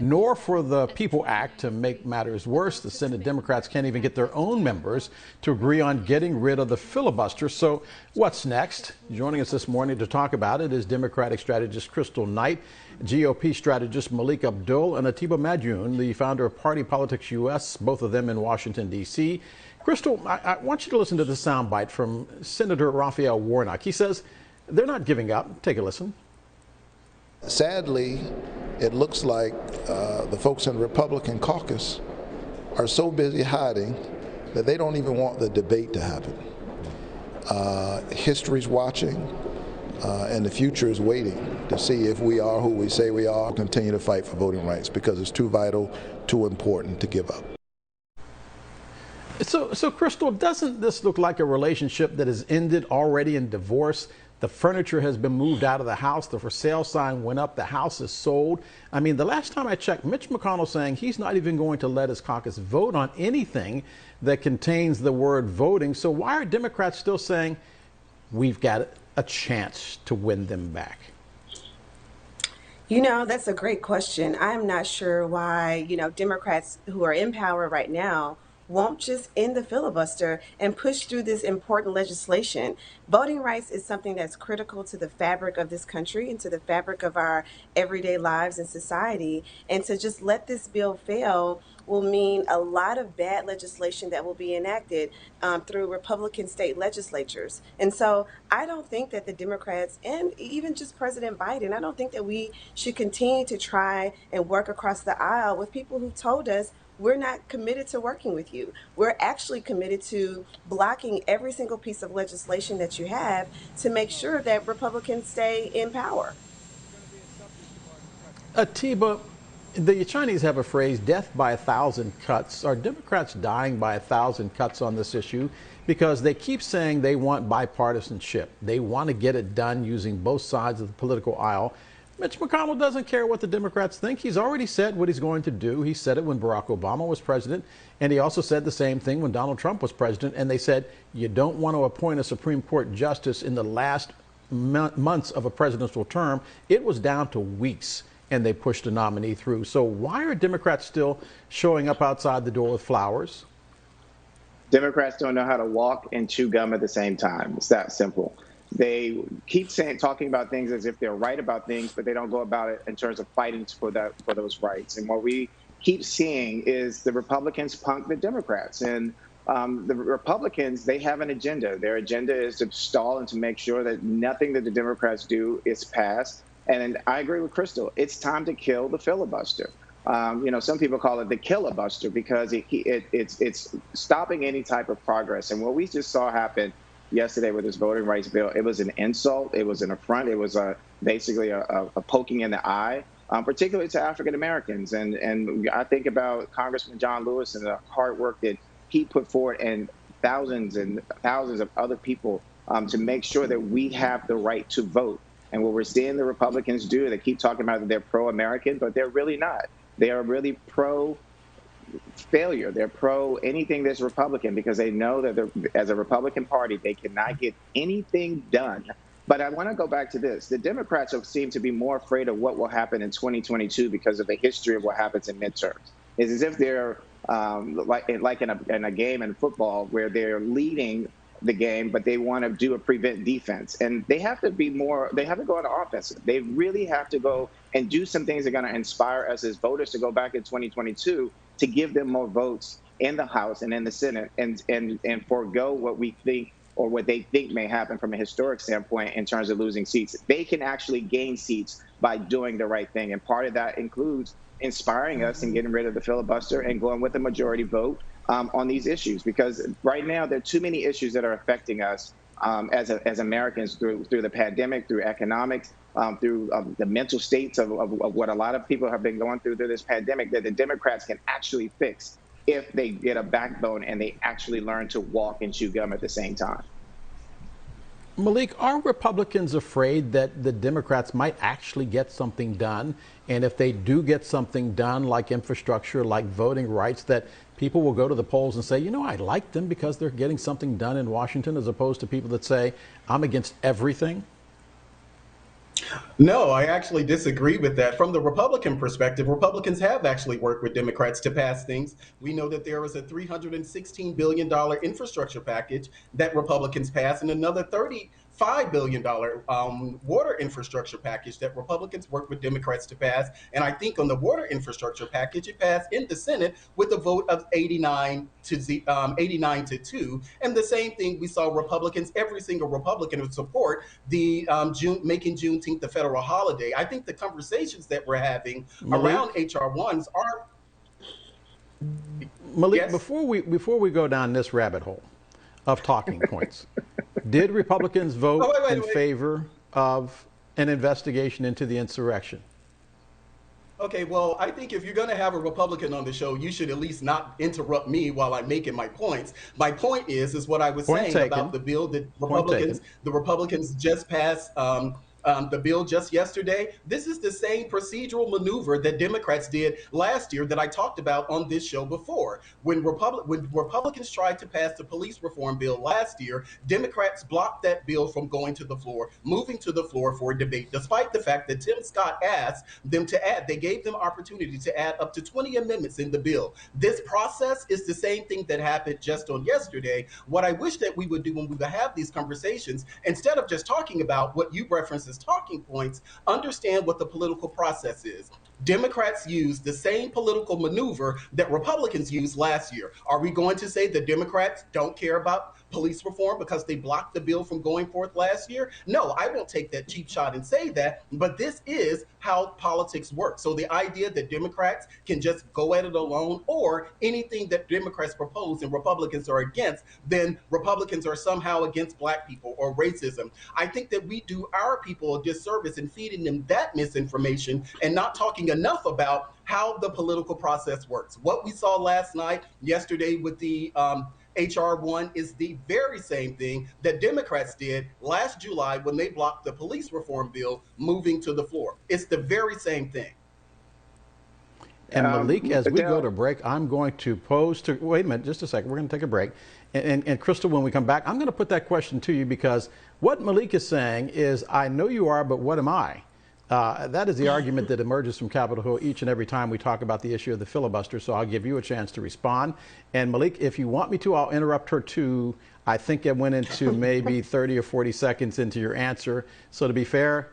nor for the People Act. To make matters worse, the Senate Democrats can't even get their own members to agree on getting rid of the filibuster. So what's next? Joining us this morning to talk about it is Democratic strategist Kristal Wright, GOP strategist Melik Abdul, and Atiba Madyun, the founder of Party Politics US, both of them in Washington, D.C. Kristal, I want you to listen to this soundbite from Senator Raphael Warnock. He says they're not giving up. Take a listen. Sadly, it looks like the folks in the Republican caucus are so busy hiding that they don't even want the debate to happen. History's watching, and the future is waiting to see if we are who we say we are. Continue to fight for voting rights because it's too vital, too important to give up. So Kristal, doesn't this look like a relationship that has ended already in divorce? The furniture has been moved out of the house. The for sale sign went up. The house is sold. I mean, the last time I checked, Mitch McConnell saying he's not even going to let his caucus vote on anything that contains the word voting. So why are Democrats still saying we've got a chance to win them back? You know, that's a great question. I'm not sure why, Democrats who are in power right now won't just end the filibuster and push through this important legislation. Voting rights is something that's critical to the fabric of this country and to the fabric of our everyday lives and society. And to just let this bill fail will mean a lot of bad legislation that will be enacted through Republican state legislatures. And so I don't think that the Democrats, and even just President Biden, I don't think that we should continue to try and work across the aisle with people who told us we're not committed to working with you. We're actually committed to blocking every single piece of legislation that you have to make sure that Republicans stay in power. Atiba, the Chinese have a phrase, death by 1,000 cuts. Are Democrats dying by 1,000 cuts on this issue? Because they keep saying they want bipartisanship. They want to get it done using both sides of the political aisle. Mitch McConnell doesn't care what the Democrats think. He's already said what he's going to do. He said it when Barack Obama was president, and he also said the same thing when Donald Trump was president. And they said, you don't want to appoint a Supreme Court justice in the last months of a presidential term. It was down to weeks, and they pushed a nominee through. So why are Democrats still showing up outside the door with flowers? Democrats don't know how to walk and chew gum at the same time. It's that simple. They keep talking about things as if they're right about things, but they don't go about it in terms of fighting for those rights. And what we keep seeing is the Republicans punk the Democrats. And the Republicans, they have an agenda. Their agenda is to stall and to make sure that nothing that the Democrats do is passed. And I agree with Kristal. It's time to kill the filibuster. Some people call it the killabuster because it's stopping any type of progress. And what we just saw happen yesterday with this voting rights bill, it was an insult, it was an affront, it was basically a poking in the eye, particularly to African Americans. And I think about Congressman John Lewis and the hard work that he put forward and thousands of other people to make sure that we have the right to vote. And what we're seeing the Republicans do, they keep talking about that they're pro-American, but they're really not. They are really pro-failure. They're pro anything that's Republican because they know that as a Republican Party, they cannot get anything done. But I want to go back to this. The Democrats seem to be more afraid of what will happen in 2022 because of the history of what happens in midterms. It's as if they're like in a game in football where they're leading the game, but they want to do a prevent defense. And they have to they have to go on the offensive. They really have to go and do some things that are going to inspire us as voters to go back in 2022 to give them more votes in the House and in the Senate and forego what we think or what they think may happen from a historic standpoint in terms of losing seats. They can actually gain seats by doing the right thing. And part of that includes inspiring us and getting rid of the filibuster and going with a majority vote on these issues, because right now there are too many issues that are affecting us as Americans through the pandemic, through economics, through the mental states of what a lot of people have been going through this pandemic that the Democrats can actually fix if they get a backbone and they actually learn to walk and chew gum at the same time. Melik, are Republicans afraid that the Democrats might actually get something done? And if they do get something done, like infrastructure, like voting rights, that people will go to the polls and say, you know, I like them because they're getting something done in Washington, as opposed to people that say, I'm against everything? No, I actually disagree with that. From the Republican perspective, Republicans have actually worked with Democrats to pass things. We know that there was a $316 billion infrastructure package that Republicans passed, and another $35 billion water infrastructure package that Republicans worked with Democrats to pass. And I think on the water infrastructure package, it passed in the Senate with a vote of 89 to 2. And the same thing we saw Republicans, every single Republican would support the making Juneteenth the federal holiday. I think the conversations that we're having around Malik, HR ones are Malik, yes. before we go down this rabbit hole of talking points, did Republicans Oh vote wait, in wait, wait. favor of an investigation into the insurrection? Okay, well, I think if you're going to have a Republican on the show, you should at least not interrupt me while I'm making my points. My point is what I was Point saying about taken. the bill that Point taken. the Republicans just passed. The bill just yesterday. This is the same procedural maneuver that Democrats did last year that I talked about on this show before. When Republicans tried to pass the police reform bill last year, Democrats blocked that bill from going to the floor, moving to the floor for a debate, despite the fact that Tim Scott asked them to add. They gave them opportunity to add up to 20 amendments in the bill. This process is the same thing that happened just on yesterday. What I wish that we would do when we would have these conversations, instead of just talking about what you reference as talking points, understand what the political process is. Democrats used the same political maneuver that Republicans used last year. Are we going to say the Democrats don't care about police reform because they blocked the bill from going forth last year? No, I won't take that cheap shot and say that, but this is how politics works. So the idea that Democrats can just go at it alone, or anything that Democrats propose and Republicans are against, then Republicans are somehow against Black people or racism. I think that we do our people a disservice in feeding them that misinformation and not talking enough about how the political process works. What we saw last night, yesterday with the HR1 is the very same thing that Democrats did last July when they blocked the police reform bill moving to the floor. It's the very same thing. And Malik, as we go Dale, to break, I'm going to pose to, wait a minute, just a second, we're going to take a break. And Kristal, when we come back, I'm going to put that question to you because what Malik is saying is, I know you are, but what am I? That is the argument that emerges from Capitol Hill each and every time we talk about the issue of the filibuster. So I'll give you a chance to respond. And Malik, if you want me to, I'll interrupt her too. I think it went into maybe 30 or 40 seconds into your answer. So to be fair,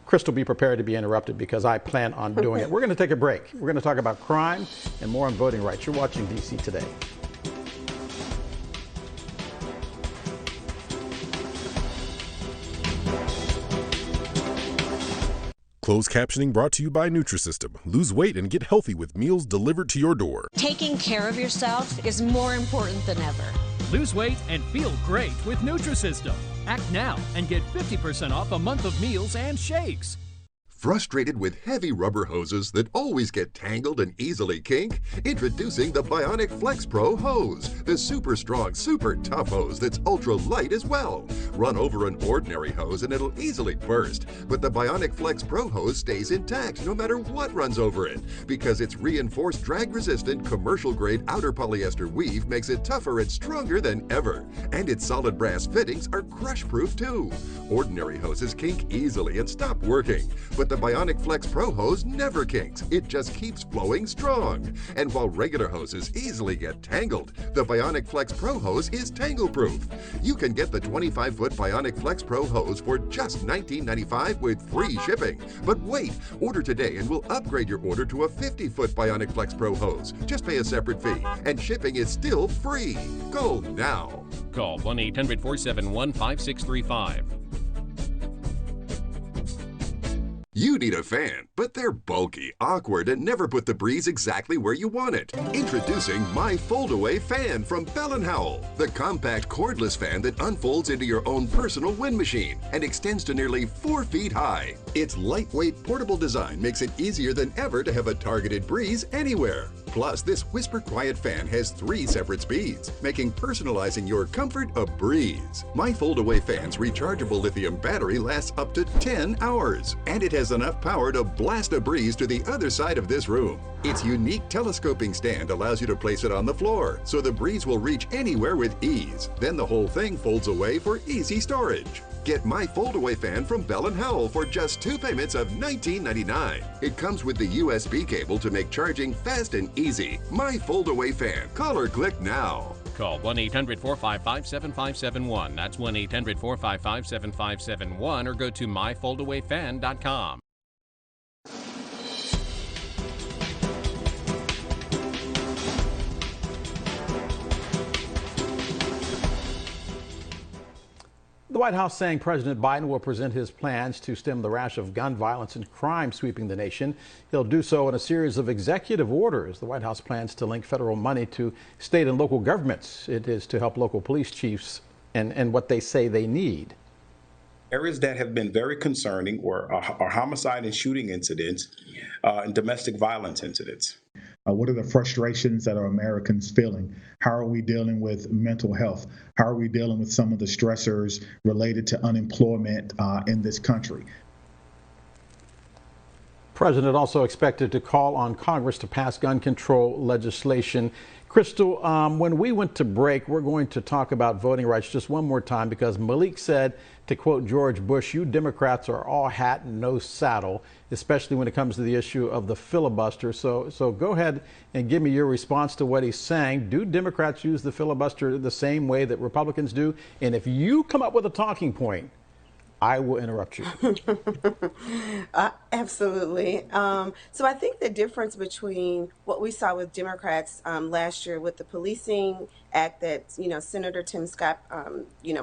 Kristal, be prepared to be interrupted because I plan on doing it. We're going to take a break. We're going to talk about crime and more on voting rights. You're watching DC Today. Closed captioning brought to you by Nutrisystem. Lose weight and get healthy with meals delivered to your door. Taking care of yourself is more important than ever. Lose weight and feel great with Nutrisystem. Act now and get 50% off a month of meals and shakes. Frustrated with heavy rubber hoses that always get tangled and easily kink? Introducing the Bionic Flex Pro hose, the super strong, super tough hose that's ultra light as well. Run over an ordinary hose and it'll easily burst, but the Bionic Flex Pro hose stays intact no matter what runs over it, because its reinforced drag-resistant commercial-grade outer polyester weave makes it tougher and stronger than ever. And its solid brass fittings are crush-proof too. Ordinary hoses kink easily and stop working, but the Bionic Flex Pro hose never kinks. It just keeps flowing strong. And while regular hoses easily get tangled, the Bionic Flex Pro hose is tangle-proof. You can get the 25-foot Bionic Flex Pro hose for just $19.95 with free shipping. But wait, order today and we'll upgrade your order to a 50-foot Bionic Flex Pro hose. Just pay a separate fee, and shipping is still free. Call now. Call 1-800-471-5635. You need a fan, but they're bulky, awkward, and never put the breeze exactly where you want it. Introducing My Fold-Away Fan from Bell & Howell, the compact cordless fan that unfolds into your own personal wind machine and extends to nearly 4 feet high. Its lightweight, portable design makes it easier than ever to have a targeted breeze anywhere. Plus, this whisper-quiet fan has 3 separate speeds, making personalizing your comfort a breeze. My Fold-Away Fan's rechargeable lithium battery lasts up to 10 hours, and it has enough power to blast a breeze to the other side of this room. Its unique telescoping stand allows you to place it on the floor, so the breeze will reach anywhere with ease. Then the whole thing folds away for easy storage. Get My Foldaway Fan from Bell & Howell for just 2 payments of $19.99. It comes with the USB cable to make charging fast and easy. My Foldaway Fan. Call or click now. Call 1-800-455-7571. That's 1-800-455-7571 or go to myfoldawayfan.com. The White House saying President Biden will present his plans to stem the rash of gun violence and crime sweeping the nation. He'll do so in a series of executive orders. The White House plans to link federal money to state and local governments. It is to help local police chiefs and what they say they need. Areas that have been very concerning are homicide and shooting incidents and domestic violence incidents. What are the frustrations that are Americans feeling? How are we dealing with mental health? How are we dealing with some of the stressors related to unemployment in this country? President also expected to call on Congress to pass gun control legislation. Kristal, when we went to break, we're going to talk about voting rights just one more time because Melik said, to quote George Bush, "You Democrats are all hat and no saddle," especially when it comes to the issue of the filibuster. So go ahead and give me your response to what he's saying. Do Democrats use the filibuster the same way that Republicans do? And if you come up with a talking point, I will interrupt you. Absolutely. So I think the difference between what we saw with Democrats last year with the policing act that Senator Tim Scott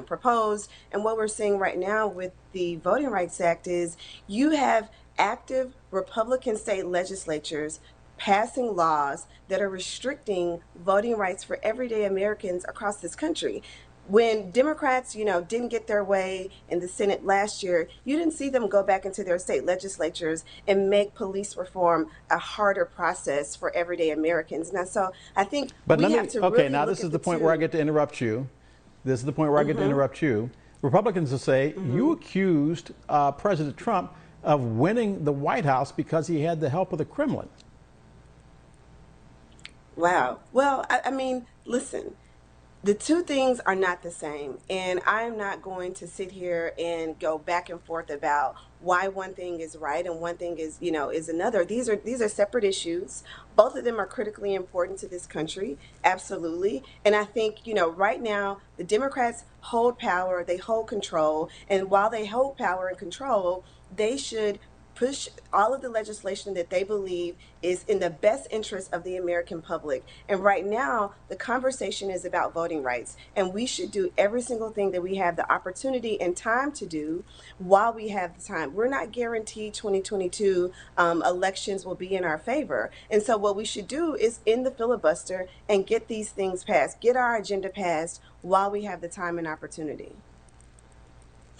proposed, and what we're seeing right now with the Voting Rights Act is you have active Republican state legislatures passing laws that are restricting voting rights for everyday Americans across this country. When Democrats, didn't get their way in the Senate last year, you didn't see them go back into their state legislatures and make police reform a harder process for everyday Americans. Now, so I think now this is the point where I get to interrupt you. This is the point where I get to interrupt you. Republicans will say, you accused President Trump of winning the White House because he had the help of the Kremlin. Wow. Well, I mean, listen. The two things are not the same, and I'm not going to sit here and go back and forth about why one thing is right and one thing is another. These are separate issues. Both of them are critically important to this country, absolutely. And I think, right now, the Democrats hold power, they hold control, and while they hold power and control, they should push all of the legislation that they believe is in the best interest of the American public. And right now, the conversation is about voting rights. And we should do every single thing that we have the opportunity and time to do while we have the time. We're not guaranteed 2022 elections will be in our favor. And so what we should do is end the filibuster and get these things passed, get our agenda passed while we have the time and opportunity.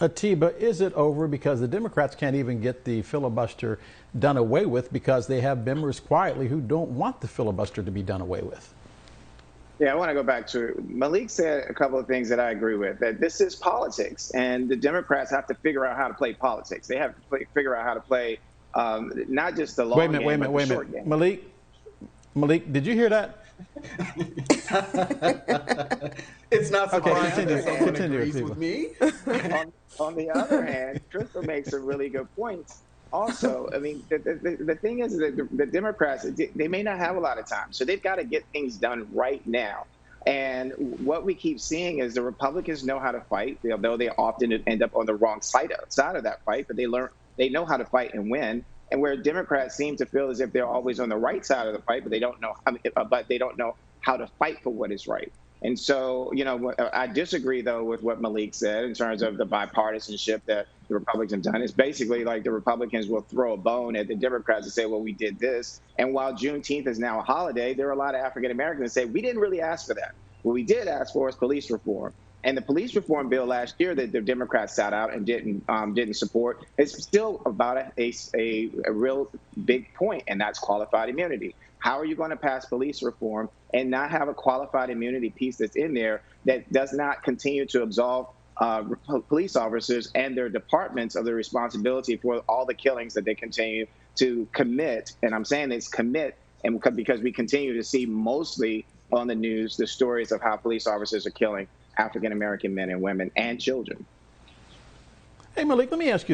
Atiba, is it over because the Democrats can't even get the filibuster done away with because they have members quietly who don't want the filibuster to be done away with? Yeah, I want to go back to Melik said a couple of things that I agree with, that this is politics and the Democrats have to figure out how to play politics. They have to figure out how to play not just the long game, but the short game. Malik, did you hear that? It's not surprising that someone continue, agrees with me. On the other hand, Kristal makes a really good point. Also, I mean, the thing is that the Democrats, they may not have a lot of time, so they've got to get things done right now. And what we keep seeing is the Republicans know how to fight, though they often end up on the wrong side of that fight, but they know how to fight and win. And where Democrats seem to feel as if they're always on the right side of the fight, but they don't know how to fight for what is right. And so, I disagree, though, with what Melik said in terms of the bipartisanship that the Republicans have done. It's basically like the Republicans will throw a bone at the Democrats and say, well, we did this. And while Juneteenth is now a holiday, there are a lot of African Americans that say, we didn't really ask for that. What we did ask for is police reform. And the police reform bill last year that the Democrats sat out and didn't support is still about a real big point, and that's qualified immunity. How are you going to pass police reform and not have a qualified immunity piece that's in there that does not continue to absolve police officers and their departments of the responsibility for all the killings that they continue to commit? And I'm saying it's commit, and because we continue to see mostly on the news the stories of how police officers are killing African-American men and women and children. Hey, Melik, let me ask you this.